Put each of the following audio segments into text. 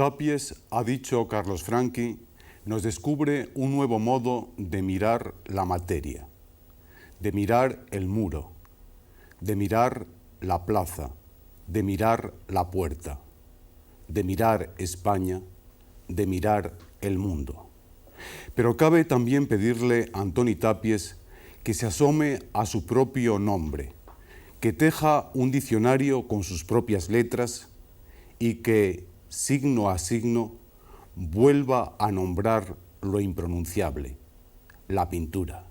Tapies, ha dicho Carlos Franchi, nos descubre un nuevo modo de mirar la materia, de mirar el muro, de mirar la plaza, de mirar la puerta, de mirar España, de mirar el mundo. Pero cabe también pedirle a Antoni Tapies que se asome a su propio nombre, que teja un diccionario con sus propias letras y que, signo a signo, vuelva a nombrar lo impronunciable, la pintura.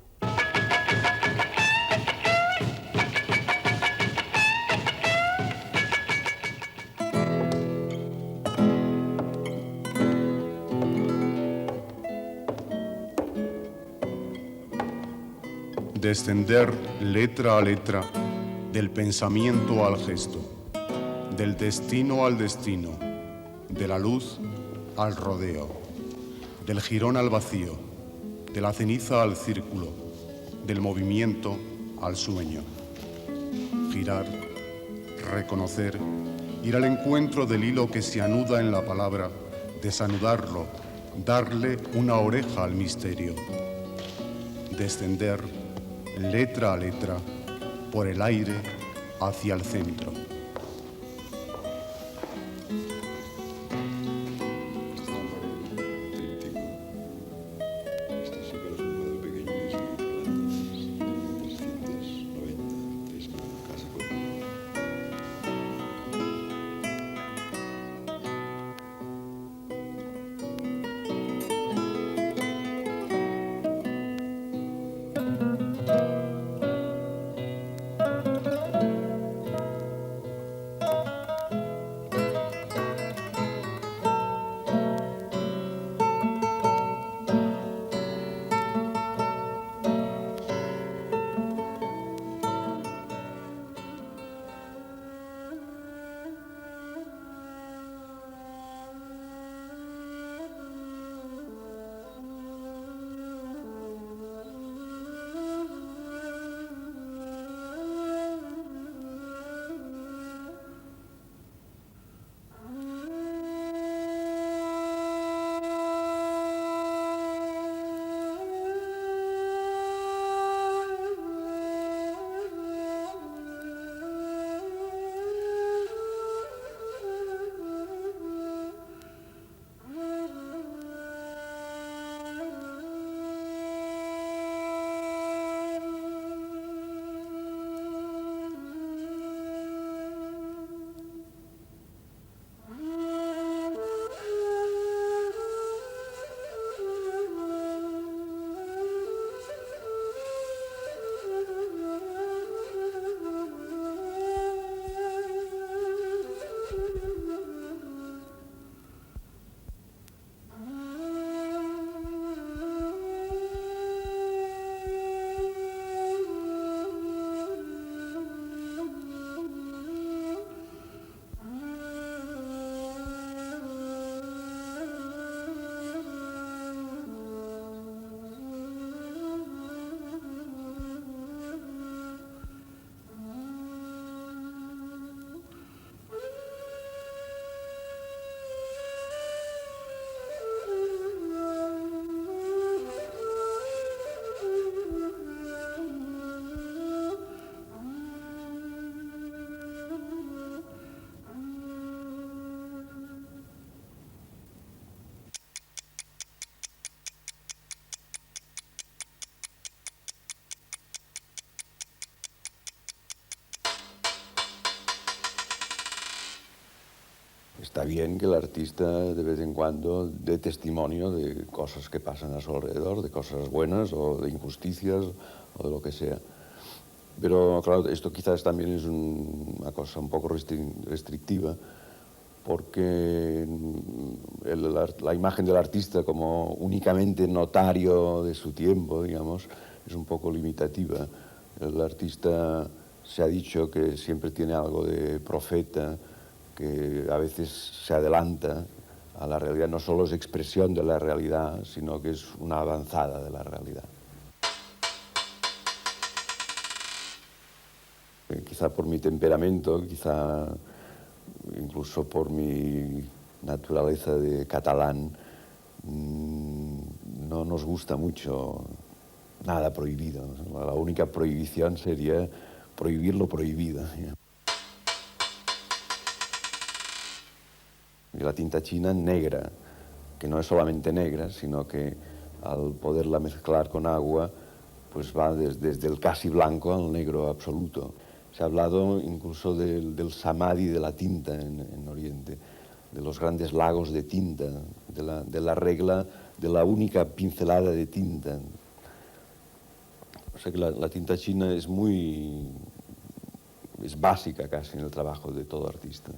Descender letra a letra, del pensamiento al gesto, del destino al destino, de la luz al rodeo, del jirón al vacío, de la ceniza al círculo, del movimiento al sueño. Girar, reconocer, ir al encuentro del hilo que se anuda en la palabra, desanudarlo, darle una oreja al misterio. Descender letra a letra, por el aire hacia el centro. Está bien que el artista de vez en cuando dé testimonio de cosas que pasan a su alrededor, de cosas buenas o de injusticias o de lo que sea. Pero claro, esto quizás también es una cosa un poco restrictiva, porque la imagen del artista como únicamente notario de su tiempo, digamos, es un poco limitativa. El artista se ha dicho que siempre tiene algo de profeta, que a veces se adelanta a la realidad, no solo es expresión de la realidad, sino que es una avanzada de la realidad. Quizá por mi temperamento, quizá incluso por mi naturaleza de catalán, no nos gusta mucho nada prohibido. La única prohibición sería prohibir lo prohibido. Y la tinta china negra, que no es solamente negra, sino que al poderla mezclar con agua, pues va desde el casi blanco al negro absoluto. Se ha hablado incluso del samadhi de la tinta en Oriente, de los grandes lagos de tinta, de la regla de la única pincelada de tinta. O sea que la tinta china es básica casi en el trabajo de todo artista.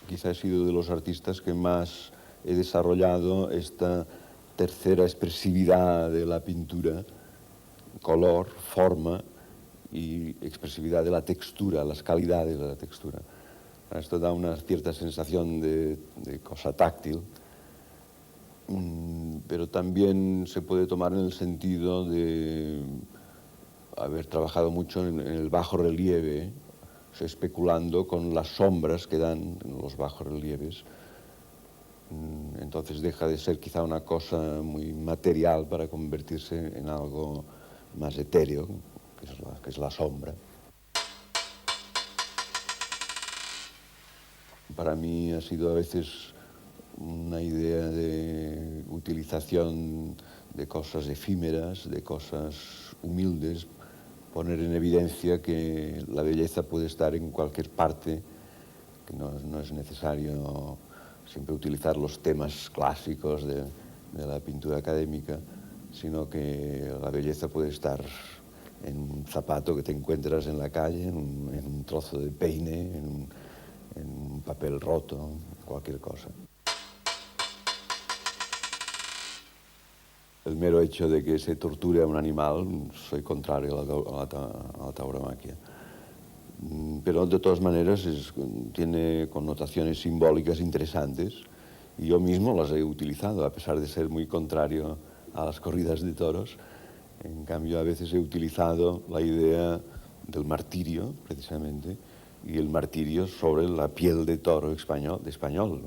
Quizá he sido de los artistas que más he desarrollado esta tercera expresividad de la pintura, color, forma y expresividad de la textura, las calidades de la textura. Esto da una cierta sensación de cosa táctil, pero también se puede tomar en el sentido de haber trabajado mucho en el bajo relieve, especulando con las sombras que dan los bajos relieves. Entonces deja de ser quizá una cosa muy material para convertirse en algo más etéreo, que es la sombra. Para mí ha sido a veces una idea de utilización de cosas efímeras, de cosas humildes, poner en evidencia que la belleza puede estar en cualquier parte, que no es necesario siempre utilizar los temas clásicos de la pintura académica, sino que la belleza puede estar en un zapato que te encuentras en la calle, en un trozo de peine, en un papel roto, cualquier cosa. El mero hecho de que se torture a un animal, soy contrario a la tauromaquia. Pero de todas maneras tiene connotaciones simbólicas interesantes y yo mismo las he utilizado, a pesar de ser muy contrario a las corridas de toros. En cambio, a veces he utilizado la idea del martirio, precisamente, y el martirio sobre la piel de toro español.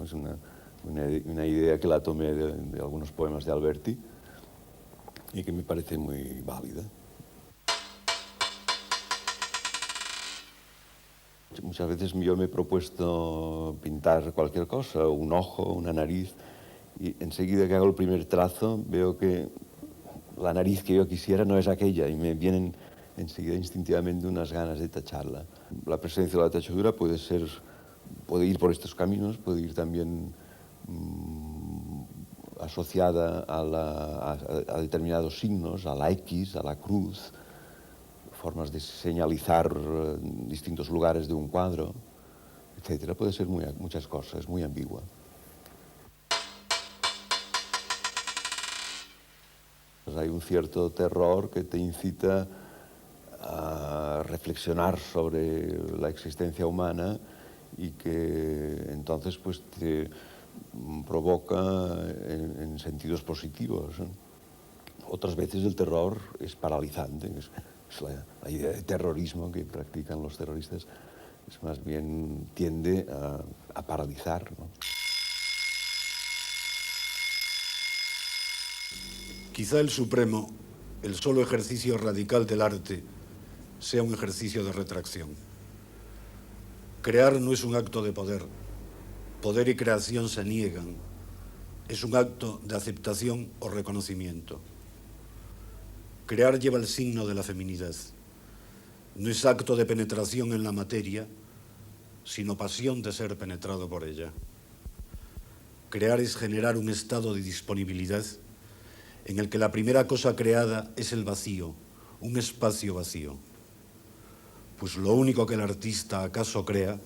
Es una idea que la tomé de algunos poemas de Alberti y que me parece muy válida. Muchas veces yo me he propuesto pintar cualquier cosa, un ojo, una nariz, y enseguida que hago el primer trazo veo que la nariz que yo quisiera no es aquella y me vienen enseguida instintivamente unas ganas de tacharla. La presencia de la tachadura puede ir por estos caminos, puede ir también asociada a determinados signos, a la X, a la cruz, formas de señalizar distintos lugares de un cuadro, etc. Puede ser muchas cosas, es muy ambigua. Pues hay un cierto terror que te incita a reflexionar sobre la existencia humana y que entonces pues te provoca en sentidos positivos. Otras veces el terror es paralizante, es la idea de terrorismo que practican los terroristas, es más bien tiende a paralizar, ¿no? Quizá el supremo, el solo ejercicio radical del arte, sea un ejercicio de retracción. Crear no es un acto de poder. Poder y creación se niegan. Es un acto de aceptación o reconocimiento. Crear lleva el signo de la feminidad. No es acto de penetración en la materia, sino pasión de ser penetrado por ella. Crear es generar un estado de disponibilidad en el que la primera cosa creada es el vacío, un espacio vacío. Pues lo único que el artista acaso crea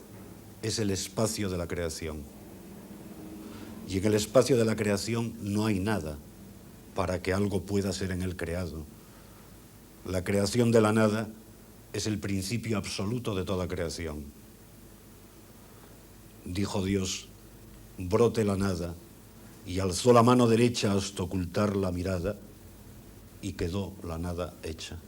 es el espacio de la creación. Y en el espacio de la creación no hay nada para que algo pueda ser en el creado. La creación de la nada es el principio absoluto de toda creación. Dijo Dios, brote la nada, y alzó la mano derecha hasta ocultar la mirada, y quedó la nada hecha.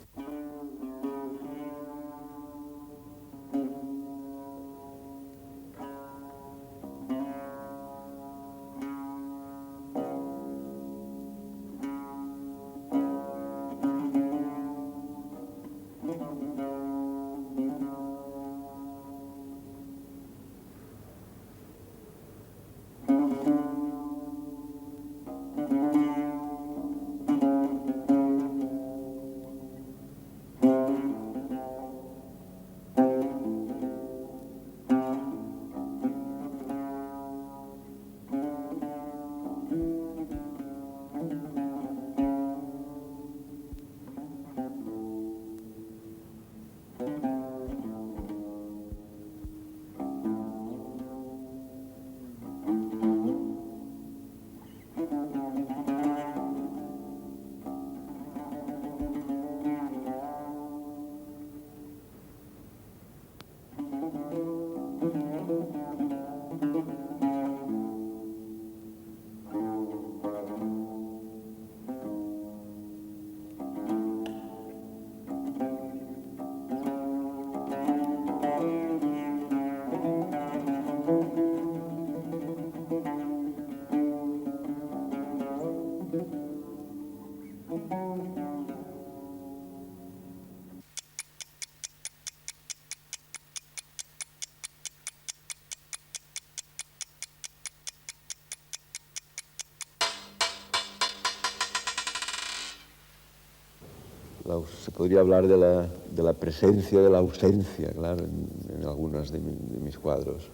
Se podría hablar de la presencia, de la ausencia, claro, en algunos de mis cuadros.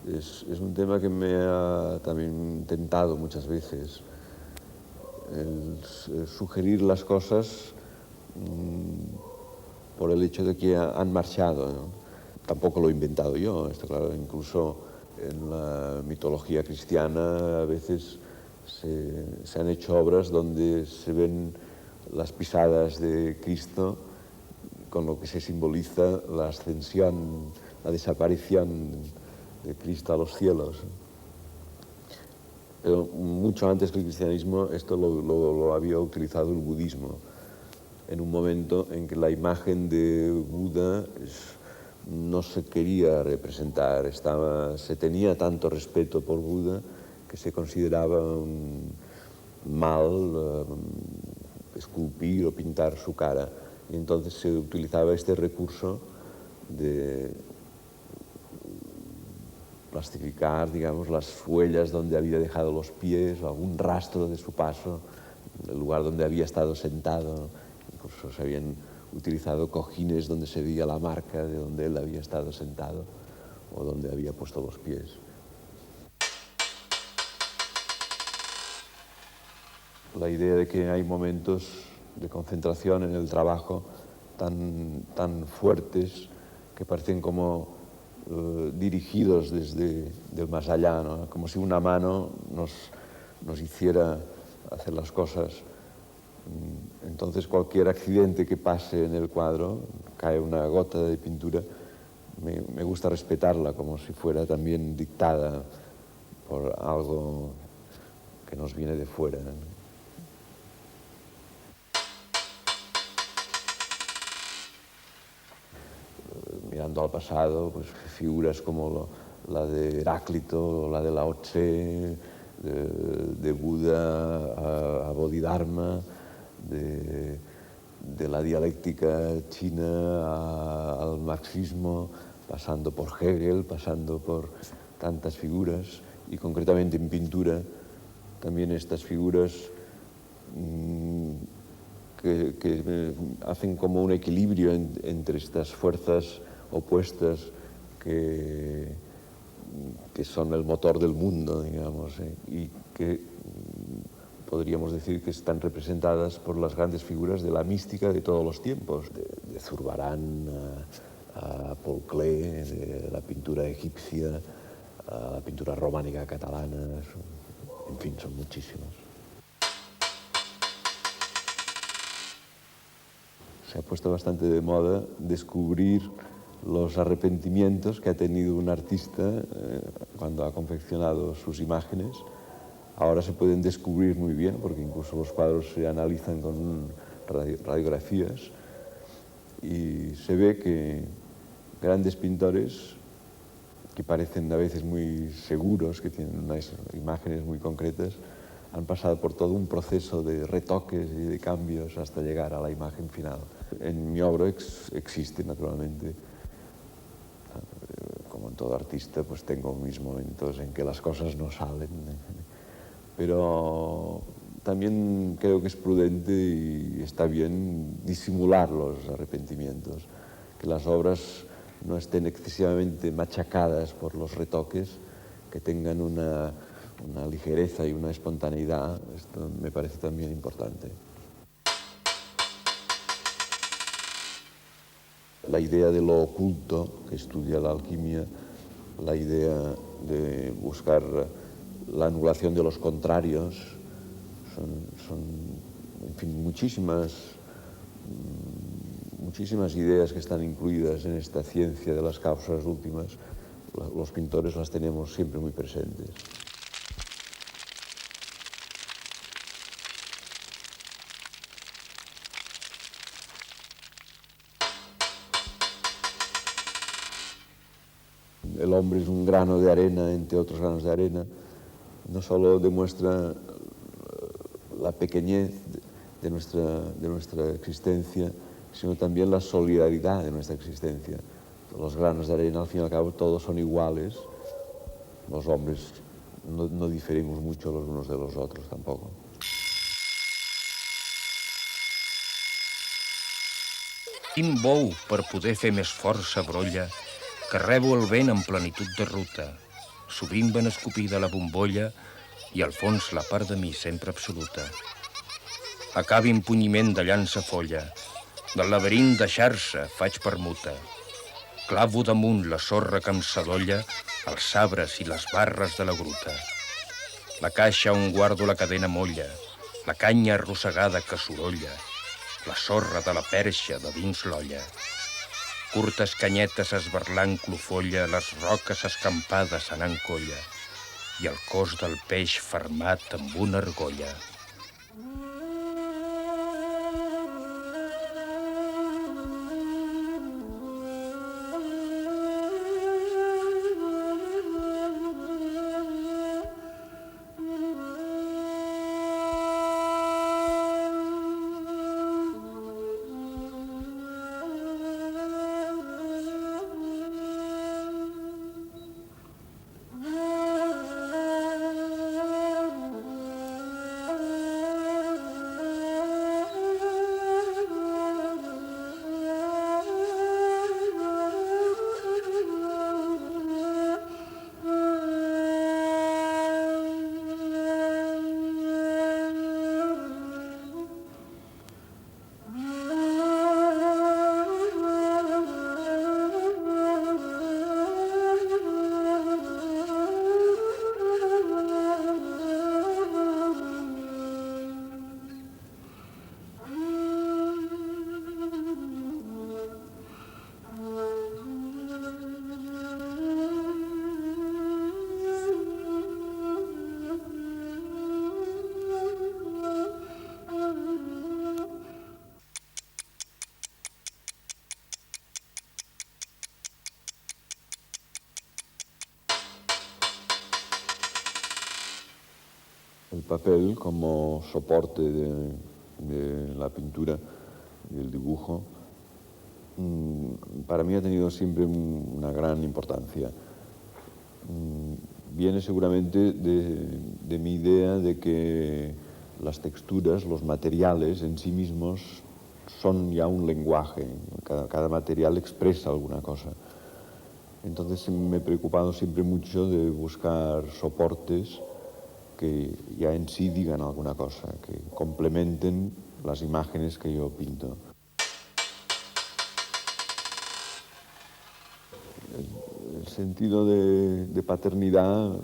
Es un tema que me ha también tentado muchas veces, el sugerir las cosas por el hecho de que han marchado, ¿no? Tampoco lo he inventado yo, esto, claro, incluso en la mitología cristiana a veces se han hecho obras donde se ven las pisadas de Cristo, con lo que se simboliza la ascensión, la desaparición de Cristo a los cielos. Pero mucho antes que el cristianismo esto lo había utilizado el budismo, en un momento en que la imagen de Buda no se quería representar, se tenía tanto respeto por Buda que se consideraba un mal esculpir o pintar su cara. Y entonces se utilizaba este recurso de plastificar, digamos, las huellas donde había dejado los pies, o algún rastro de su paso, el lugar donde había estado sentado. Incluso se habían utilizado cojines donde se veía la marca de donde él había estado sentado o donde había puesto los pies. La idea de que hay momentos de concentración en el trabajo tan fuertes que parecen como dirigidos desde el más allá, ¿no? Como si una mano nos hiciera hacer las cosas. Entonces cualquier accidente que pase en el cuadro, cae una gota de pintura, me gusta respetarla como si fuera también dictada por algo que nos viene de fuera, ¿no? Mirando al pasado, pues figuras como la de Heráclito, la de Lao Tse, de Buda a Bodhidharma, de la dialéctica china al marxismo, pasando por Hegel, pasando por tantas figuras, y concretamente en pintura también estas figuras que hacen como un equilibrio entre estas fuerzas opuestas que son el motor del mundo, digamos, y que podríamos decir que están representadas por las grandes figuras de la mística de todos los tiempos, de Zurbarán a Paul Klee, de la pintura egipcia a la pintura románica catalana, en fin, son muchísimas. Se ha puesto bastante de moda descubrir los arrepentimientos que ha tenido un artista cuando ha confeccionado sus imágenes. Ahora se pueden descubrir muy bien, porque incluso los cuadros se analizan con radiografías, y se ve que grandes pintores, que parecen a veces muy seguros, que tienen unas imágenes muy concretas, han pasado por todo un proceso de retoques y de cambios hasta llegar a la imagen final. En mi obra existe, naturalmente, como en todo artista, pues tengo mis momentos en que las cosas no salen, pero también creo que es prudente y está bien disimular los arrepentimientos, que las obras no estén excesivamente machacadas por los retoques, que tengan una ligereza y una espontaneidad. Esto me parece también importante. La idea de lo oculto que estudia la alquimia, la idea de buscar la anulación de los contrarios, son en fin, muchísimas ideas que están incluidas en esta ciencia de las causas últimas. Los pintores las tenemos siempre muy presentes. El hombre es un grano de arena entre otros granos de arena. No solo demuestra la pequeñez de nuestra existencia, sino también la solidaridad de nuestra existencia. Los granos de arena, al fin y al cabo, todos son iguales. Los hombres no diferimos mucho los unos de los otros tampoco. Quin bou per poder fer més força brolla que rebo el vent en plenitud de ruta, sovint ben escopida la bombolla i al fons la part de mi sempre absoluta. Acabi empunyiment de llança folla, del laberint de xarxa faig permuta. Clavo damunt la sorra que em sadolla els sabres i les barres de la gruta. La caixa on guardo la cadena molla, la canya arrossegada que sorolla, la sorra de la perxa de dins l'olla. Curtes canyetes esberlant clofolla, les roques escampades anant colla i el cos del peix fermat amb una argolla. El papel como soporte de la pintura y el dibujo para mí ha tenido siempre una gran importancia. Viene seguramente de mi idea de que las texturas, los materiales en sí mismos son ya un lenguaje. Cada material expresa alguna cosa. Entonces me he preocupado siempre mucho de buscar soportes que ya en sí digan alguna cosa, que complementen las imágenes que yo pinto. El sentido de paternidad,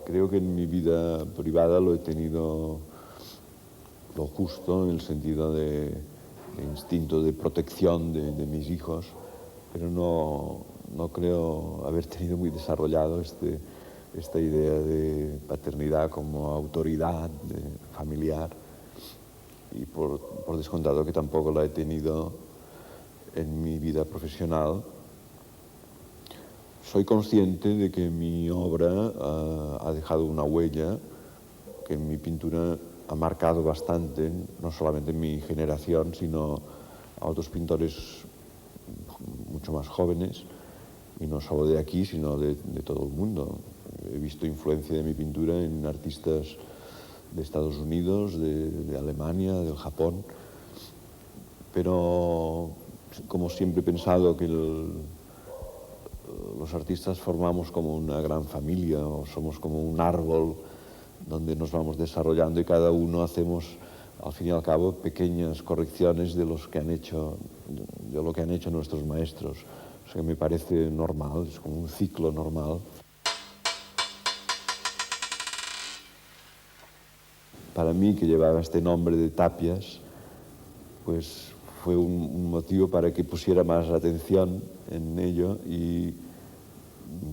creo que en mi vida privada lo he tenido lo justo, en el sentido de instinto de protección de mis hijos, pero no creo haber tenido muy desarrollado esta idea de paternidad como autoridad familiar, y por descontado que tampoco la he tenido en mi vida profesional. Soy consciente de que mi obra ha dejado una huella, que mi pintura ha marcado bastante, no solamente en mi generación, sino a otros pintores mucho más jóvenes, y no solo de aquí, sino de todo el mundo. He visto influencia de mi pintura en artistas de Estados Unidos, de Alemania, del Japón, pero como siempre he pensado que los artistas formamos como una gran familia, o somos como un árbol donde nos vamos desarrollando y cada uno hacemos, al fin y al cabo, pequeñas correcciones de lo que han hecho nuestros maestros. O sea, que me parece normal, es como un ciclo normal. Para mí, que llevaba este nombre de Tapias, pues fue un motivo para que pusiera más atención en ello y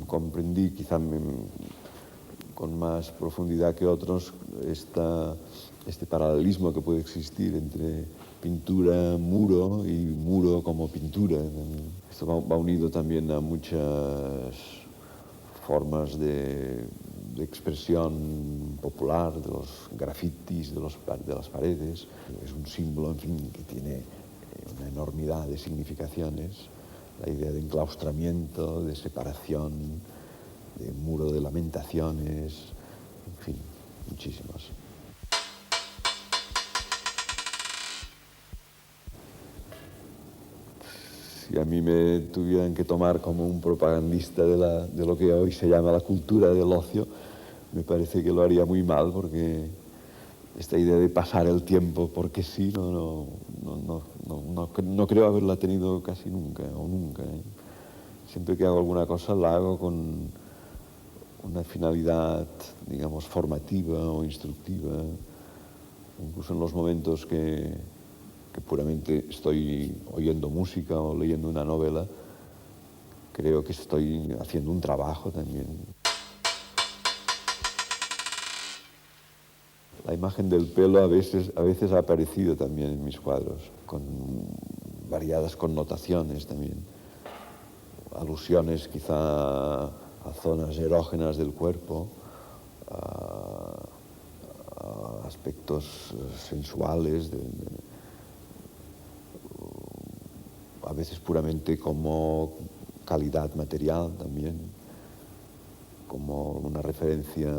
comprendí, quizá con más profundidad que otros, este paralelismo que puede existir entre pintura, muro, y muro como pintura. Esto va unido también a muchas formas de de expresión popular, de los grafitis de las paredes. Es un símbolo, en fin, que tiene una enormidad de significaciones. La idea de enclaustramiento, de separación, de muro de lamentaciones, en fin, muchísimas. Si a mí me tuvieran que tomar como un propagandista de lo que hoy se llama la cultura del ocio, me parece que lo haría muy mal, porque esta idea de pasar el tiempo porque sí, no creo haberla tenido casi nunca, o nunca. Siempre que hago alguna cosa la hago con una finalidad, digamos, formativa o instructiva, incluso en los momentos que puramente estoy oyendo música o leyendo una novela, creo que estoy haciendo un trabajo también. La imagen del pelo a veces ha aparecido también en mis cuadros, con variadas connotaciones también, alusiones quizá a zonas erógenas del cuerpo, a aspectos sensuales, a veces puramente como calidad material también, como una referencia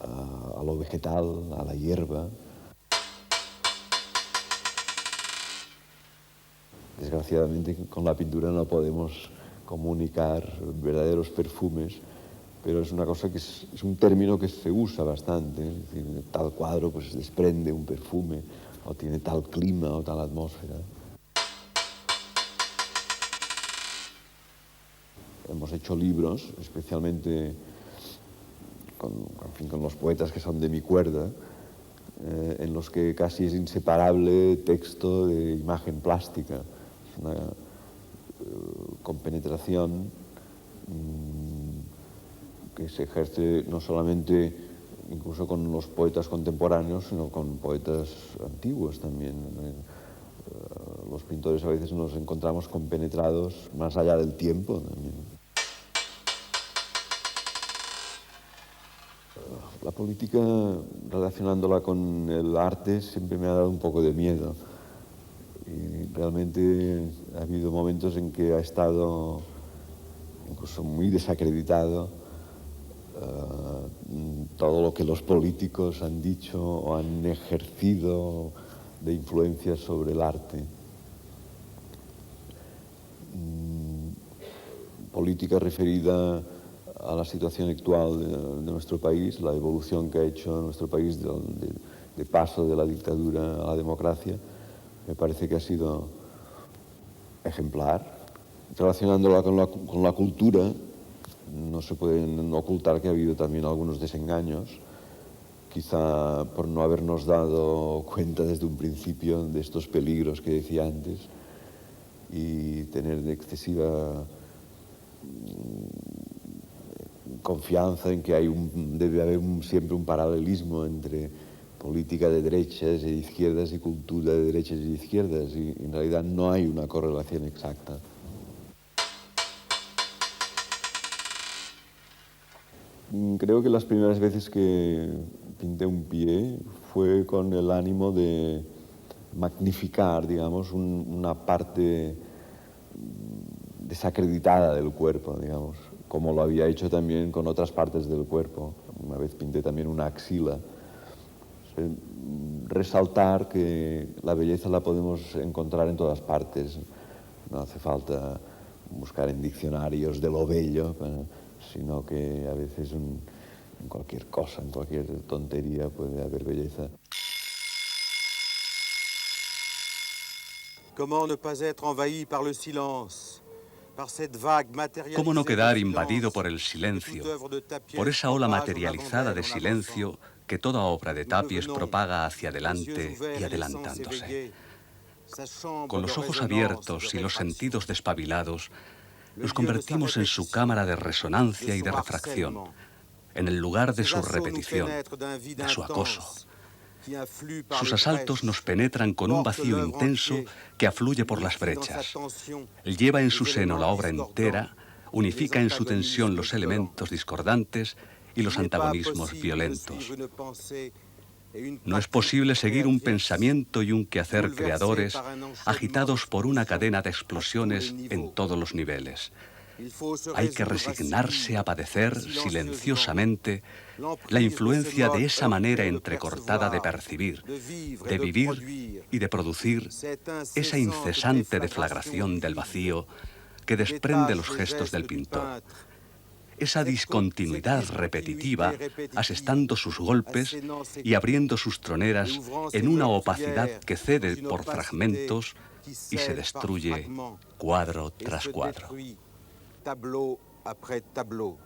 a lo vegetal, a la hierba. Desgraciadamente con la pintura no podemos comunicar verdaderos perfumes, pero es una cosa que es un término que se usa bastante. Es decir, tal cuadro pues desprende un perfume, o tiene tal clima o tal atmósfera. Hemos hecho libros, especialmente con los poetas que son de mi cuerda, en los que casi es inseparable texto de imagen plástica. Es una compenetración que se ejerce no solamente incluso con los poetas contemporáneos, sino con poetas antiguos también. Los pintores a veces nos encontramos compenetrados más allá del tiempo también. La política, relacionándola con el arte, siempre me ha dado un poco de miedo. Y realmente ha habido momentos en que ha estado incluso muy desacreditado todo lo que los políticos han dicho o han ejercido de influencia sobre el arte. Política referida a la situación actual de nuestro país, la evolución que ha hecho nuestro país de paso de la dictadura a la democracia, me parece que ha sido ejemplar. Relacionándola con la cultura, no se pueden ocultar que ha habido también algunos desengaños, quizá por no habernos dado cuenta desde un principio de estos peligros que decía antes y tener de excesiva confianza en que debe haber siempre un paralelismo entre política de derechas e izquierdas y cultura de derechas y izquierdas, y en realidad no hay una correlación exacta. Creo que las primeras veces que pinté un pie fue con el ánimo de magnificar, digamos, una parte desacreditada del cuerpo, digamos, como lo había hecho también con otras partes del cuerpo. Una vez pinté también una axila. Resaltar que la belleza la podemos encontrar en todas partes. No hace falta buscar en diccionarios de lo bello, sino que a veces en cualquier cosa, en cualquier tontería puede haber belleza. ¿Cómo no pas être envahi par le silence? ¿Cómo no quedar invadido por el silencio, por esa ola materializada de silencio que toda obra de Tapies propaga hacia adelante y adelantándose? Con los ojos abiertos y los sentidos despabilados, nos convertimos en su cámara de resonancia y de refracción, en el lugar de su repetición, de su acoso. Sus asaltos nos penetran con un vacío intenso que afluye por las brechas. Lleva en su seno la obra entera, unifica en su tensión los elementos discordantes y los antagonismos violentos. No es posible seguir un pensamiento y un quehacer creadores agitados por una cadena de explosiones en todos los niveles. Hay que resignarse a padecer silenciosamente la influencia de esa manera entrecortada de percibir, de vivir y de producir esa incesante deflagración del vacío que desprende los gestos del pintor. Esa discontinuidad repetitiva, asestando sus golpes y abriendo sus troneras en una opacidad que cede por fragmentos y se destruye cuadro tras cuadro. Tableau après tableau.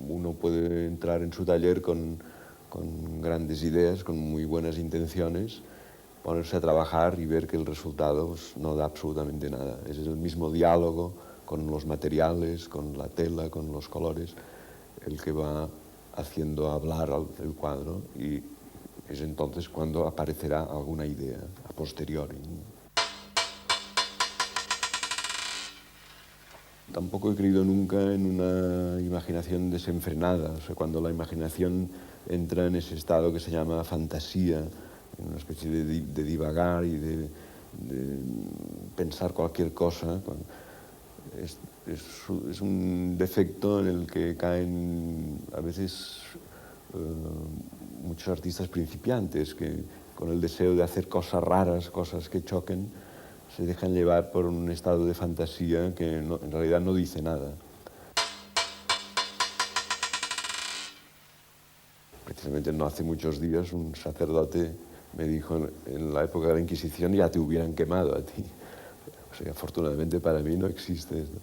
Uno puede entrar en su taller con grandes ideas, con muy buenas intenciones, ponerse a trabajar y ver que el resultado pues, no da absolutamente nada. Es el mismo diálogo con los materiales, con la tela, con los colores, el que va haciendo hablar el cuadro, y es entonces cuando aparecerá alguna idea a posteriori. Tampoco he creído nunca en una imaginación desenfrenada, o sea, cuando la imaginación entra en ese estado que se llama fantasía, en una especie de divagar y de pensar cualquier cosa. Es un defecto en el que caen a veces muchos artistas principiantes que con el deseo de hacer cosas raras, cosas que choquen, se dejan llevar por un estado de fantasía que en realidad no dice nada. Precisamente no hace muchos días un sacerdote me dijo, en la época de la Inquisición ya te hubieran quemado a ti. O sea, afortunadamente para mí no existe esto.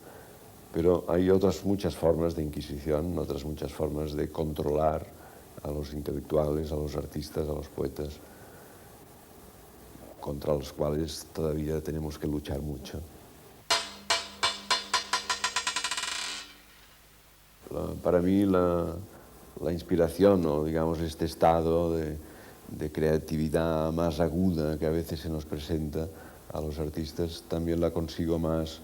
Pero hay otras muchas formas de Inquisición, otras muchas formas de controlar a los intelectuales, a los artistas, a los poetas, contra los cuales todavía tenemos que luchar mucho. Para mí la inspiración, o digamos este estado de creatividad más aguda que a veces se nos presenta a los artistas, también la consigo más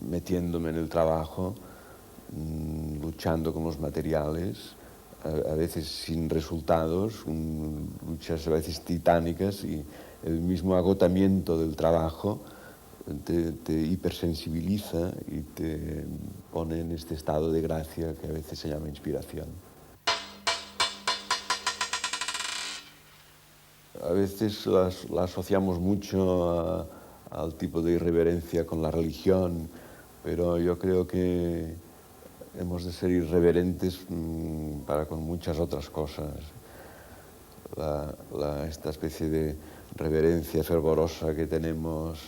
metiéndome en el trabajo, luchando con los materiales, a veces sin resultados, luchas a veces titánicas, y el mismo agotamiento del trabajo te hipersensibiliza y te pone en este estado de gracia que a veces se llama inspiración. A veces la asociamos mucho al tipo de irreverencia con la religión, pero yo creo que hemos de ser irreverentes para con muchas otras cosas. Esta especie de reverencia fervorosa que tenemos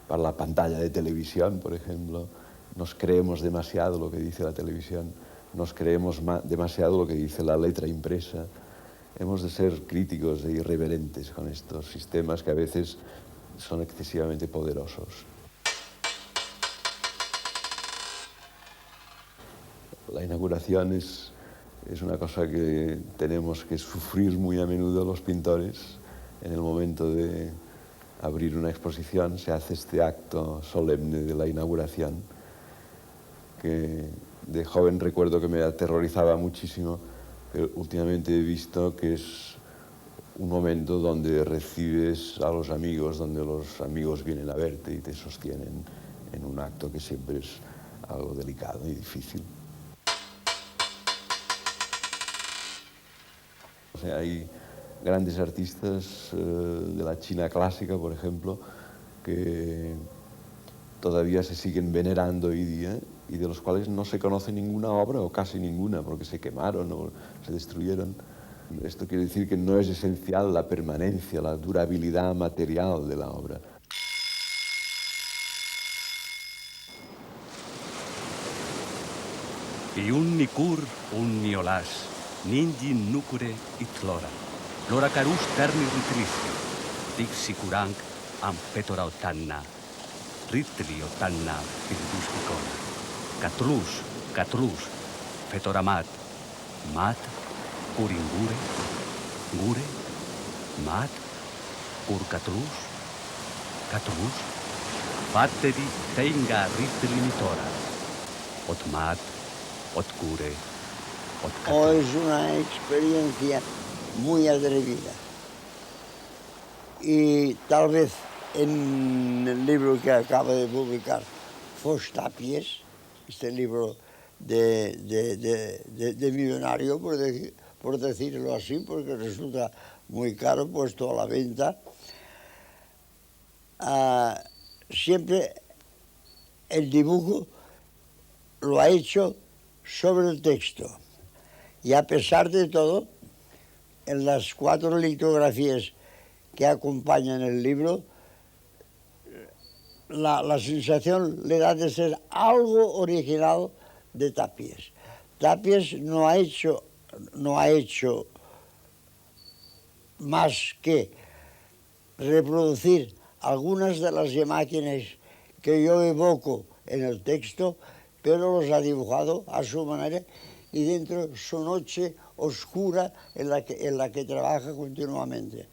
para la pantalla de televisión, por ejemplo, nos creemos demasiado lo que dice la televisión, nos creemos demasiado lo que dice la letra impresa. Hemos de ser críticos e irreverentes con estos sistemas que a veces son excesivamente poderosos. La inauguración es una cosa que tenemos que sufrir muy a menudo los pintores. En el momento de abrir una exposición se hace este acto solemne de la inauguración, que de joven recuerdo que me aterrorizaba muchísimo, pero últimamente he visto que es un momento donde recibes a los amigos, donde los amigos vienen a verte y te sostienen en un acto que siempre es algo delicado y difícil. O sea, hay grandes artistas de la China clásica, por ejemplo, que todavía se siguen venerando hoy día y de los cuales no se conoce ninguna obra o casi ninguna porque se quemaron o se destruyeron. Esto quiere decir que no es esencial la permanencia, la durabilidad material de la obra. Y un nikur, un niolas, ninjin nukure itlora. Lora carus terni ritlicio, dixi curang am petora otanna, ritli otanna firdus picona. Catlus, petora mat, uringure, gure, mat, catlus, batteri tenga ritli ot mat, ot cure, ot catlus. Es una experiencia muy atrevida. Y tal vez en el libro que acaba de publicar Foix Tapies, este libro de millonario, por decirlo así, porque resulta muy caro puesto a la venta, siempre el dibujo lo ha hecho sobre el texto. Y a pesar de todo, en las 4 litografías que acompañan el libro, la sensación le da de ser algo original de Tapies. Tapies no ha hecho más que reproducir algunas de las imágenes que yo evoco en el texto, pero los ha dibujado a su manera y dentro de su noche oscura en la que trabaja continuamente.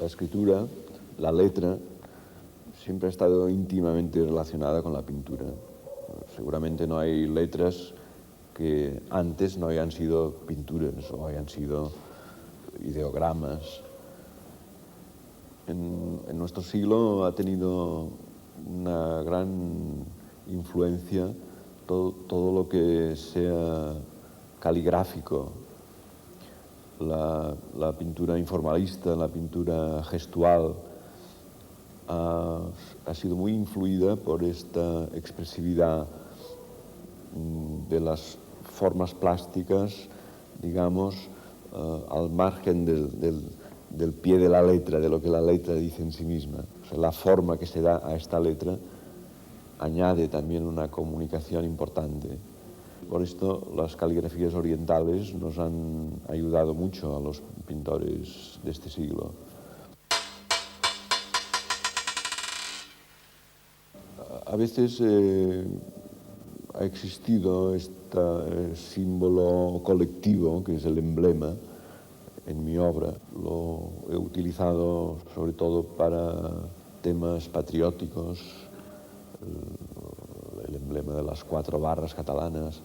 La escritura, la letra, siempre ha estado íntimamente relacionada con la pintura. Seguramente no hay letras que antes no hayan sido pinturas o hayan sido ideogramas. En nuestro siglo ha tenido una gran influencia todo lo que sea caligráfico, la pintura informalista, la pintura gestual, ha sido muy influida por esta expresividad de las formas plásticas, digamos, al margen del pie de la letra, de lo que la letra dice en sí misma. O sea, la forma que se da a esta letra añade también una comunicación importante. Por esto las caligrafías orientales nos han ayudado mucho a los pintores de este siglo. A veces ha existido este símbolo colectivo, que es el emblema, en mi obra. Lo he utilizado sobre todo para temas patrióticos, el emblema de las 4 barras catalanas,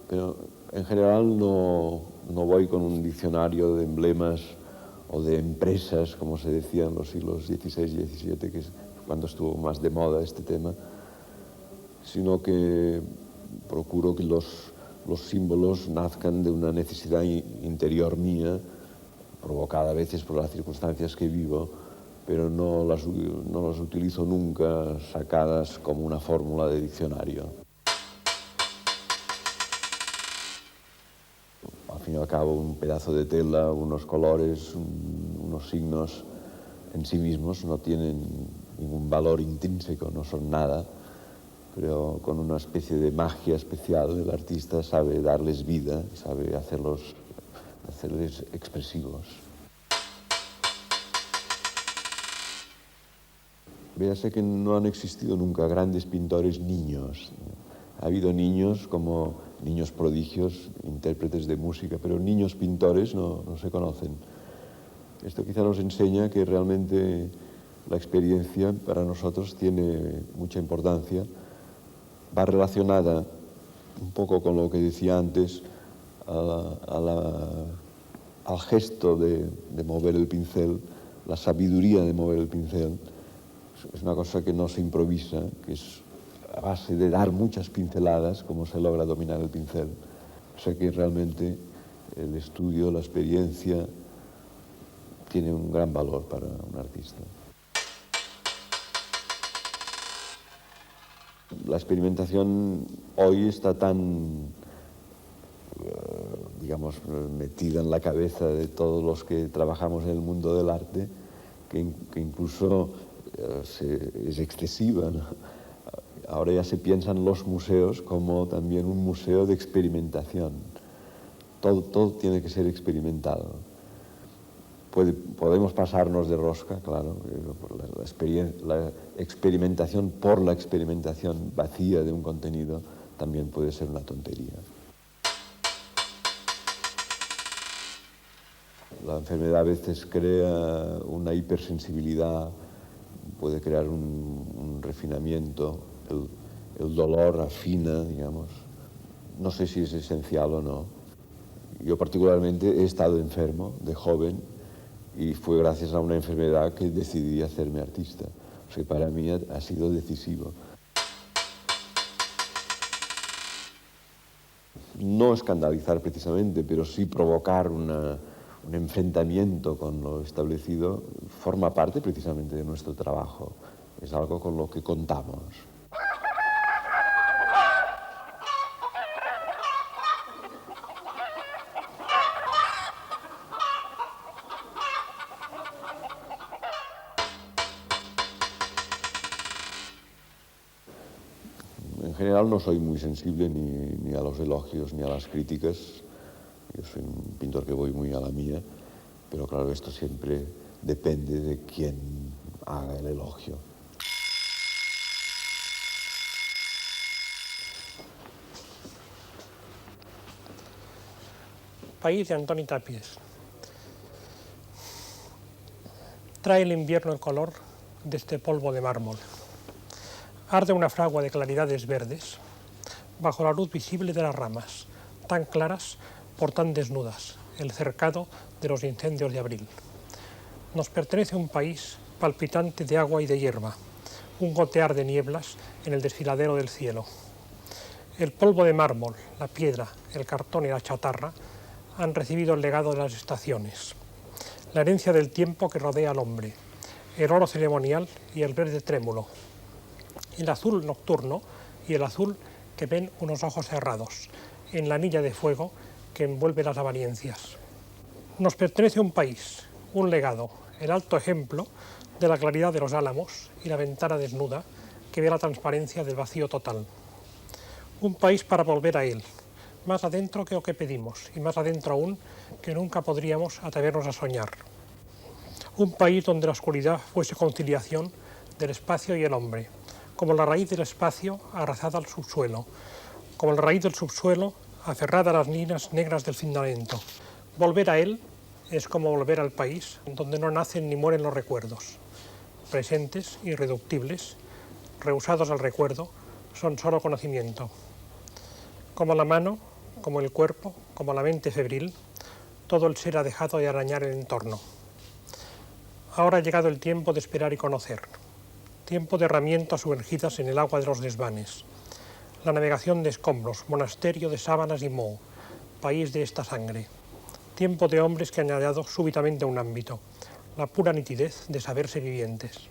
pero en general no voy con un diccionario de emblemas o de empresas, como se decía en los siglos XVI y XVII, que es cuando estuvo más de moda este tema, sino que procuro que los símbolos nazcan de una necesidad interior mía, provocada a veces por las circunstancias que vivo, pero no las utilizo nunca sacadas como una fórmula de diccionario. Al fin y al cabo, un pedazo de tela, unos colores, unos signos en sí mismos no tienen ningún valor intrínseco, no son nada, pero con una especie de magia especial el artista sabe darles vida, sabe hacerles expresivos. Véase que no han existido nunca grandes pintores niños. Ha habido niños como niños prodigios, intérpretes de música, pero niños pintores no se conocen. Esto quizá nos enseña que realmente la experiencia para nosotros tiene mucha importancia. Va relacionada un poco con lo que decía antes, al gesto de mover el pincel, la sabiduría de mover el pincel. Es una cosa que no se improvisa, que es a base de dar muchas pinceladas como se logra dominar el pincel. O sea que realmente el estudio, la experiencia, tiene un gran valor para un artista. La experimentación hoy está tan, digamos, metida en la cabeza de todos los que trabajamos en el mundo del arte, que incluso es excesiva, ¿no? Ahora ya se piensan los museos como también un museo de experimentación. Todo tiene que ser experimental. Podemos pasarnos de rosca, claro. La experimentación por la experimentación vacía de un contenido también puede ser una tontería. La enfermedad a veces crea una hipersensibilidad, puede crear un refinamiento, el dolor afina, digamos. No sé si es esencial o no. Yo particularmente he estado enfermo de joven y fue gracias a una enfermedad que decidí hacerme artista. O sea, para mí ha sido decisivo. No escandalizar precisamente, pero sí provocar un enfrentamiento con lo establecido forma parte precisamente de nuestro trabajo. Es algo con lo que contamos. En general no soy muy sensible ni a los elogios ni a las críticas. Yo soy un pintor que voy muy a la mía, pero claro, esto siempre depende de quién haga el elogio. País de Antoni Tàpies. Trae el invierno el color de este polvo de mármol. Arde una fragua de claridades verdes bajo la luz visible de las ramas, tan claras por tan desnudas, el cercado de los incendios de abril. Nos pertenece un país palpitante de agua y de hierba, un gotear de nieblas en el desfiladero del cielo. El polvo de mármol, la piedra, el cartón y la chatarra han recibido el legado de las estaciones, la herencia del tiempo que rodea al hombre, el oro ceremonial y el verde trémulo, el azul nocturno y el azul que ven unos ojos cerrados, en la anilla de fuego que envuelve las apariencias. Nos pertenece un país, un legado, el alto ejemplo de la claridad de los álamos y la ventana desnuda que ve la transparencia del vacío total. Un país para volver a él, más adentro que lo que pedimos y más adentro aún que nunca podríamos atrevernos a soñar. Un país donde la oscuridad fuese conciliación del espacio y el hombre, como la raíz del espacio arrasada al subsuelo, como la raíz del subsuelo aferrada a las líneas negras del firmamento. Volver a él es como volver al país donde no nacen ni mueren los recuerdos. Presentes, irreductibles, rehusados al recuerdo, son solo conocimiento. Como la mano, como el cuerpo, como la mente febril, todo el ser ha dejado de arañar el entorno. Ahora ha llegado el tiempo de esperar y conocer, tiempo de herramientas sumergidas en el agua de los desvanes, la navegación de escombros, monasterio de sábanas y moho, país de esta sangre, tiempo de hombres que han hallado súbitamente un ámbito, la pura nitidez de saberse vivientes.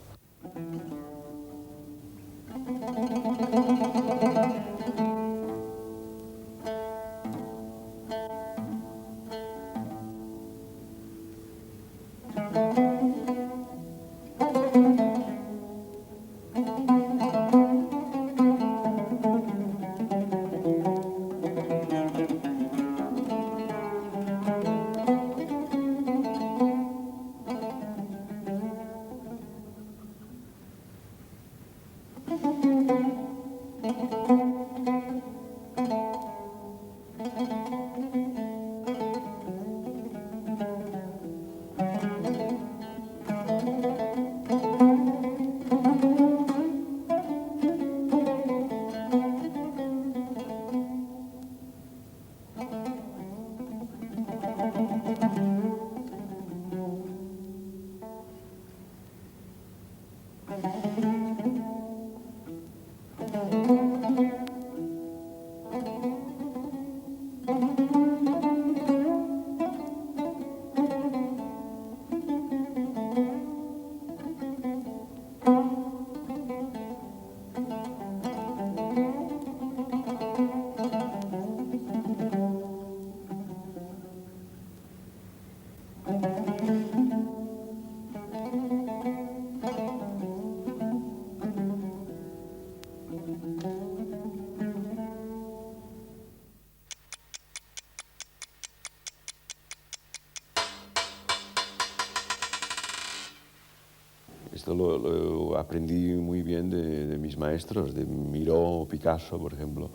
Esto lo aprendí muy bien de mis maestros, de Miró o Picasso, por ejemplo,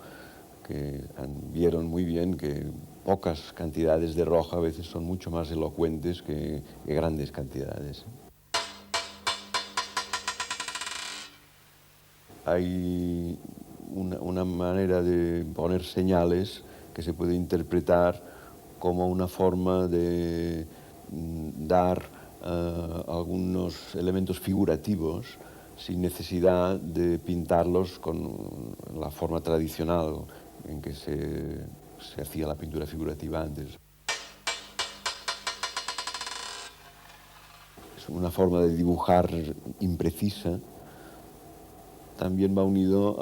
que vieron muy bien que pocas cantidades de roja a veces son mucho más elocuentes que grandes cantidades. Hay una manera de poner señales que se puede interpretar como una forma de dar algunos elementos figurativos sin necesidad de pintarlos con la forma tradicional en que se hacía la pintura figurativa antes. Es una forma de dibujar imprecisa. También va unido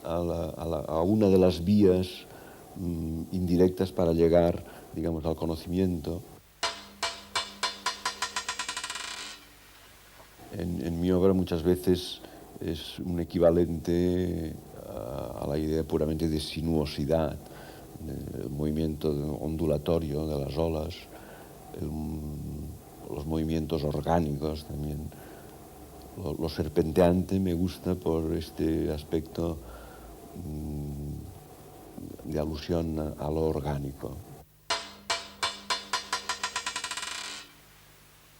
a una de las vías indirectas para llegar, digamos, al conocimiento. En mi obra muchas veces es un equivalente a la idea puramente de sinuosidad, el movimiento ondulatorio de las olas, los movimientos orgánicos también. Lo serpenteante me gusta por este aspecto de alusión a lo orgánico.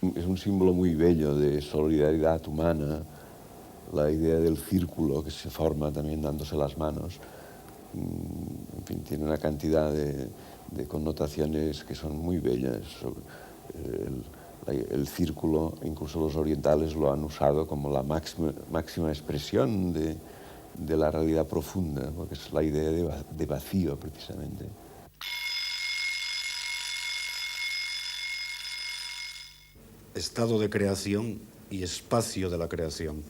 es un símbolo muy bello de solidaridad humana, la idea del círculo que se forma también dándose las manos. En fin, tiene una cantidad de connotaciones que son muy bellas. El círculo, incluso los orientales lo han usado como la máxima expresión de la realidad profunda, porque es la idea de vacío, precisamente. Estado de creación y espacio de la creación.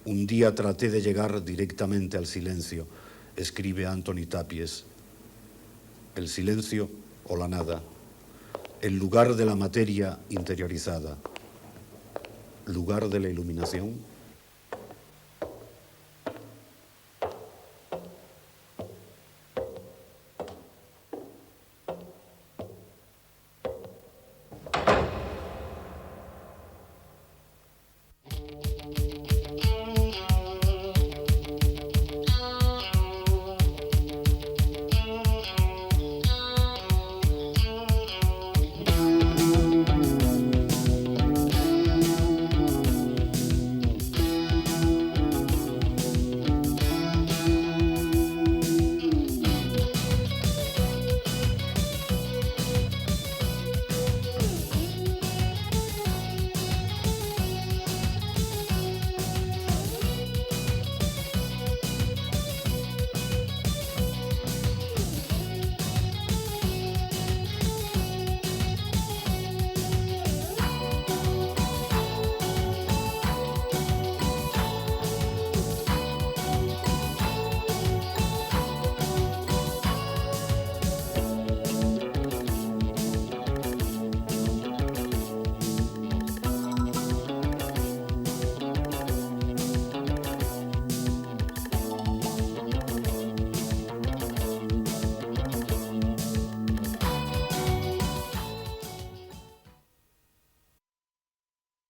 Un día traté de llegar directamente al silencio, escribe Anthony Tapies. El silencio o la nada, el lugar de la materia interiorizada, lugar de la iluminación.